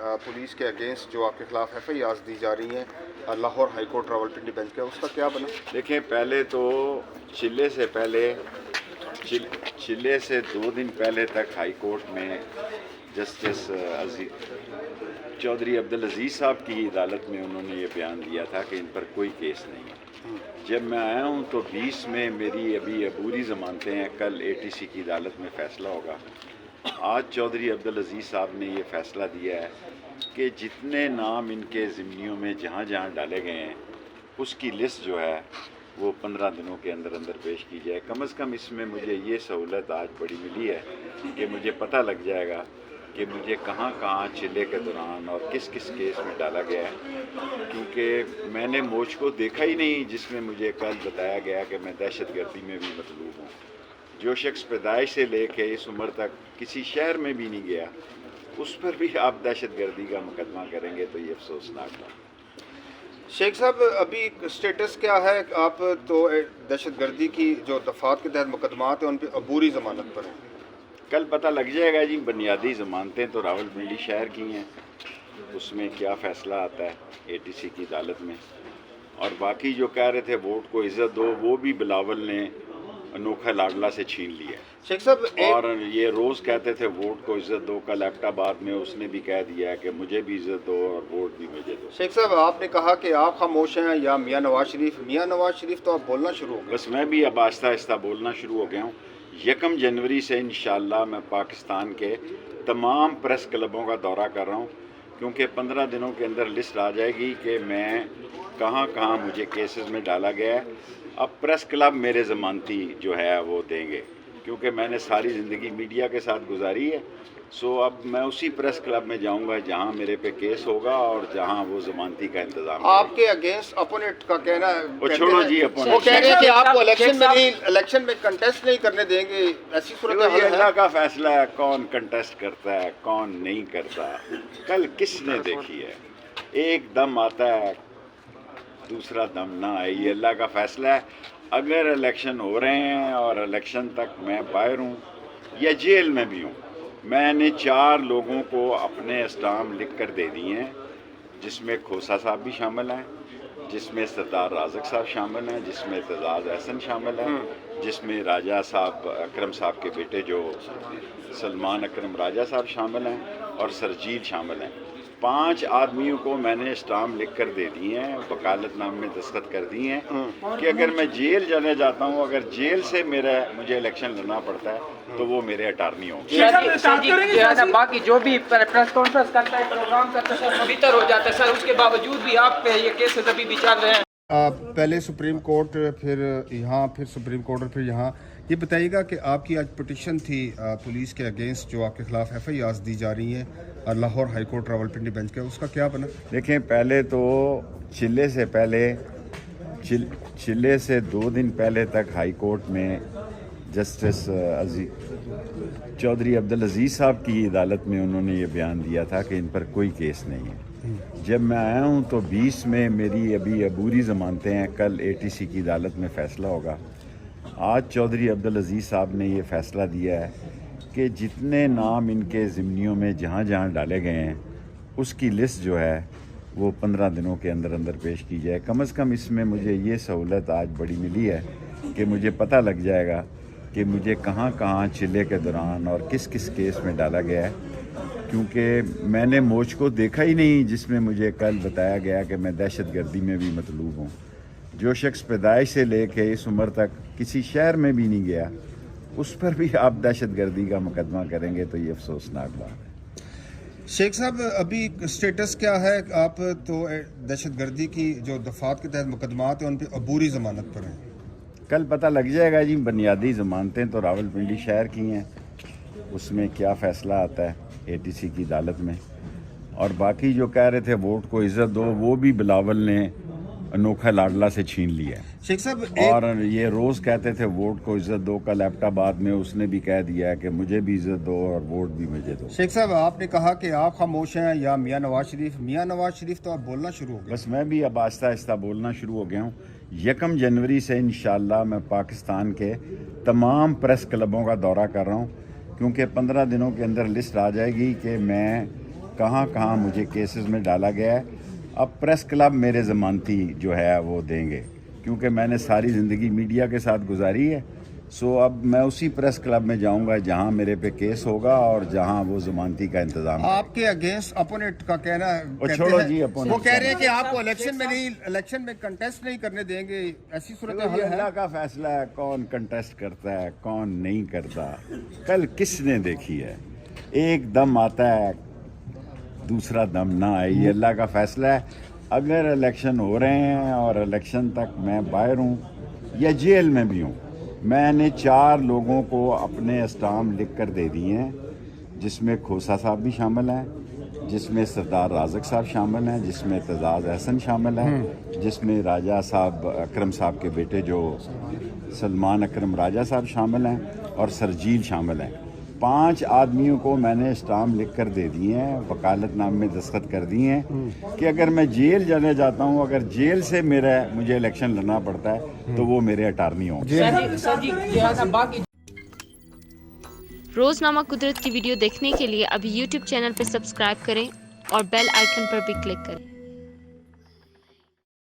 Police के against जो आपके खिलाफ FIR दी जा रही हैं Lahore high court Rawalpindi bench का, उसका क्या बना? देखें, पहले तो चिल्ले से पहले चिल्ले से 2 दिन पहले तक हाई कोर्ट में जस्टिस चौधरी अब्दुल अजीज़ साहब की अदालत में उन्होंने ये बयान दिया था कि इन पर कोई केस नहीं है। जब मैं आया हूँ तो 20 में मेरी अभी अबूरी ज़मानतें हैं, कल ATC की अदालत में फ़ैसला होगा। आज चौधरी अब्दुल अजीज़ साहब ने ये फ़ैसला दिया है कि जितने नाम इनके ज़िम्नियों में जहाँ जहाँ डाले गए हैं उसकी लिस्ट जो है वो 15 दिनों के अंदर अंदर पेश की जाए। कम से कम इसमें मुझे ये सहूलत आज बड़ी मिली है कि मुझे पता लग जाएगा कि मुझे कहाँ कहाँ चिल्ले के दौरान और किस किस केस में डाला गया है, क्योंकि मैंने मोच को देखा ही नहीं जिसमें मुझे कल बताया गया कि मैं दहशतगर्दी में भी मतलूब हूँ। जो शख्स पैदाइश से लेके इस उम्र तक किसी शहर में भी नहीं गया, उस पर भी आप दहशतगर्दी का मुकदमा करेंगे तो ये अफसोसनाक है। शेख साहब, अभी स्टेटस क्या है? आप तो दहशतगर्दी की जो दफात के तहत मुकदमात हैं उन पर अबूरी ज़मानत पर हैं। कल पता लग जाएगा जी। बुनियादी ज़मानतें तो रावलपिंडी शहर की हैं, उसमें क्या फ़ैसला आता है ATC की अदालत में। और बाकी जो कह रहे थे वोट को इज़्ज़त दो, वो भी बिलावल ने अनोखा लाडला से छीन लिया। शेख साहब, और ये रोज़ कहते थे वोट को इज़्ज़त दो, कल एबटाबाद में उसने भी कह दिया है कि मुझे भी इज़्ज़त दो और वोट भी मुझे दो। शेख साहब, आपने कहा कि आप खामोश हैं या मियाँ नवाज शरीफ तो आप बोलना शुरू हो गए। बस मैं भी अब आहिस्ता आहिस्ता बोलना शुरू हो गया हूँ। 1 जनवरी से इंशाअल्लाह मैं पाकिस्तान के तमाम प्रेस क्लबों का दौरा कर रहा हूँ, क्योंकि 15 दिनों के अंदर लिस्ट आ जाएगी कि मैं कहाँ कहाँ मुझे केसेस में डाला गया है। अब प्रेस क्लब मेरे ज़मानती जो है वो देंगे, क्योंकि मैंने सारी ज़िंदगी मीडिया के साथ गुजारी है। सो अब मैं उसी प्रेस क्लब में जाऊंगा जहां मेरे पे केस होगा और जहां वो ज़मानती का इंतजाम। आपके अगेंस्ट अपोनेंट का कहना है, वो छोड़ो जी, अपोनेंट वो कह रहे हैं कि आपको इलेक्शन में कंटेस्ट नहीं करने देंगे। ऐसी सूरत हाल है। अल्लाह का फैसला है कौन कंटेस्ट करता है कौन नहीं करता। कल किसने देखी है? एक दम आता है, दूसरा दम ना आए, ये अल्लाह का फैसला है। अगर इलेक्शन हो रहे हैं और इलेक्शन तक मैं बाहर हूँ या जेल में भी हूँ, मैंने 4 लोगों को अपने स्टाम्प लिख कर दे दिए हैं, जिसमें खोसा साहब भी शामिल हैं, जिसमें सरदार राज़क साहब शामिल हैं, जिसमें एतजाज़ अहसन शामिल हैं, जिसमें राजा साहब अकरम साहब के बेटे जो सलमान अकरम राजा साहब शामिल हैं और सरजील शामिल हैं। 5 आदमियों को मैंने स्टाम्प लिख कर दे दिए हैं, वकालतनामे में दस्तखत कर दिए हैं कि अगर मैं जेल जाने जाता हूँ, अगर जेल से मुझे इलेक्शन लड़ना पड़ता है तो वो मेरे अटारनी होंगे। बाकी जो भी प्रेस कॉन्फ्रेंस करता है, प्रोग्राम करता है, सर भीतर हो जाता है सर, उसके बावजूद भी आप पे ये केसेस अभी भी चल रहे हैं। पहले सुप्रीम कोर्ट, फिर यहाँ, फिर सुप्रीम कोर्ट और फिर यहाँ। ये बताइएगा कि आपकी आज पिटिशन थी पुलिस के अगेंस्ट जो आपके खिलाफ FIR दी जा रही हैं Lahore high court Rawalpindi bench का, उसका क्या बना? देखें, पहले तो चिल्ले से पहले चिल्ले से 2 दिन पहले तक हाई कोर्ट में जस्टिस चौधरी अब्दुल अजीज़ साहब की अदालत में उन्होंने ये बयान दिया था कि इन पर कोई केस नहीं है। जब मैं आया हूँ तो 20 में मेरी अभी अबूरी ज़मानतें हैं, कल ATC की अदालत में फ़ैसला होगा। आज चौधरी अब्दुल अजीज़ साहब ने ये फ़ैसला दिया है कि जितने नाम इनके ज़िम्नियों में जहाँ जहाँ डाले गए हैं उसकी लिस्ट जो है वो 15 दिनों के अंदर अंदर पेश की जाए। कम से कम इसमें मुझे ये सहूलत आज बड़ी मिली है कि मुझे पता लग जाएगा कि मुझे कहाँ कहाँ चिल्ले के दौरान और किस किस केस में डाला गया है, क्योंकि मैंने मोच को देखा ही नहीं जिसमें मुझे कल बताया गया कि मैं दहशतगर्दी में भी मतलूब हूँ। जो शख्स पैदाइश से लेके इस उम्र तक किसी शहर में भी नहीं गया, उस पर भी आप दहशतगर्दी का मुकदमा करेंगे तो ये अफसोसनाक बात है। शेख साहब, अभी स्टेटस क्या है? आप तो दहशतगर्दी की जो दफात के तहत मुकदमात हैं उन पर अबूरी ज़मानत पर हैं। कल पता लग जाएगा जी। बुनियादी ज़मानतें तो रावलपिंडी शहर की हैं, उसमें क्या फ़ैसला आता है ATC की अदालत में। और बाकी जो कह रहे थे वोट को इज़्ज़त दो, वो भी बिलावल ने अनोखा लाडला से छीन लिया है। शेख साहब, और ये रोज़ कहते थे वोट को इज़्ज़त दो, कल एबटाबाद में उसने भी कह दिया है कि मुझे भी इज़्ज़त दो और वोट भी मुझे दो। शेख साहब, आपने कहा कि आप खामोश हैं या मियाँ नवाज शरीफ तो आप बोलना शुरू हो गए। बस मैं भी अब आहिस्ता आहिस्ता बोलना शुरू हो गया हूँ। 1 जनवरी से इंशाअल्लाह मैं पाकिस्तान के तमाम प्रेस क्लबों का दौरा कर रहा हूँ, क्योंकि 15 दिनों के अंदर लिस्ट आ जाएगी कि मैं कहाँ कहाँ मुझे केसेस में डाला गया है। अब प्रेस क्लब मेरे ज़मानती जो है वो देंगे, क्योंकि मैंने सारी ज़िंदगी मीडिया के साथ गुजारी है। सो अब मैं उसी प्रेस क्लब में जाऊंगा जहां मेरे पे केस होगा और जहां वो ज़मानती का इंतजाम है। आपके अगेंस्ट अपोनेंट का कहना है, छोड़ो जी, opponent वो कह रहे हैं कि आपको इलेक्शन में कंटेस्ट नहीं करने देंगे, ऐसी सूरत हाल है। अल्लाह का फैसला है कौन कंटेस्ट करता है कौन नहीं करता। कल किसने देखी है, एक दम आता है दूसरा दम ना आए, ये अल्लाह का फैसला है। अगर इलेक्शन हो रहे हैं और इलेक्शन तक मैं बाहर हूँ या जेल में भी हूँ, मैंने 4 लोगों को अपने स्टाम्प लिख कर दे दिए हैं, जिसमें खोसा साहब भी शामिल हैं, जिसमें सरदार राज़क साहब शामिल हैं, जिसमें एतजाज़ अहसन शामिल हैं, जिसमें राजा साहब अकरम साहब के बेटे जो सलमान अकरम राजा साहब शामिल हैं और सरजील शामिल हैं। 5 आदमियों को मैंने स्टाम्प लिख कर दे दिए हैं, वकालतनामे में दस्तखत कर दिए हैं कि अगर मैं जेल जाने जाता हूं, अगर जेल से मुझे इलेक्शन लड़ना पड़ता है तो वो मेरे अटारनी होंगे। रोजनामा कुदरत की वीडियो देखने के लिए अभी YouTube चैनल पर सब्सक्राइब करें और बेल आइकन पर भी क्लिक करें।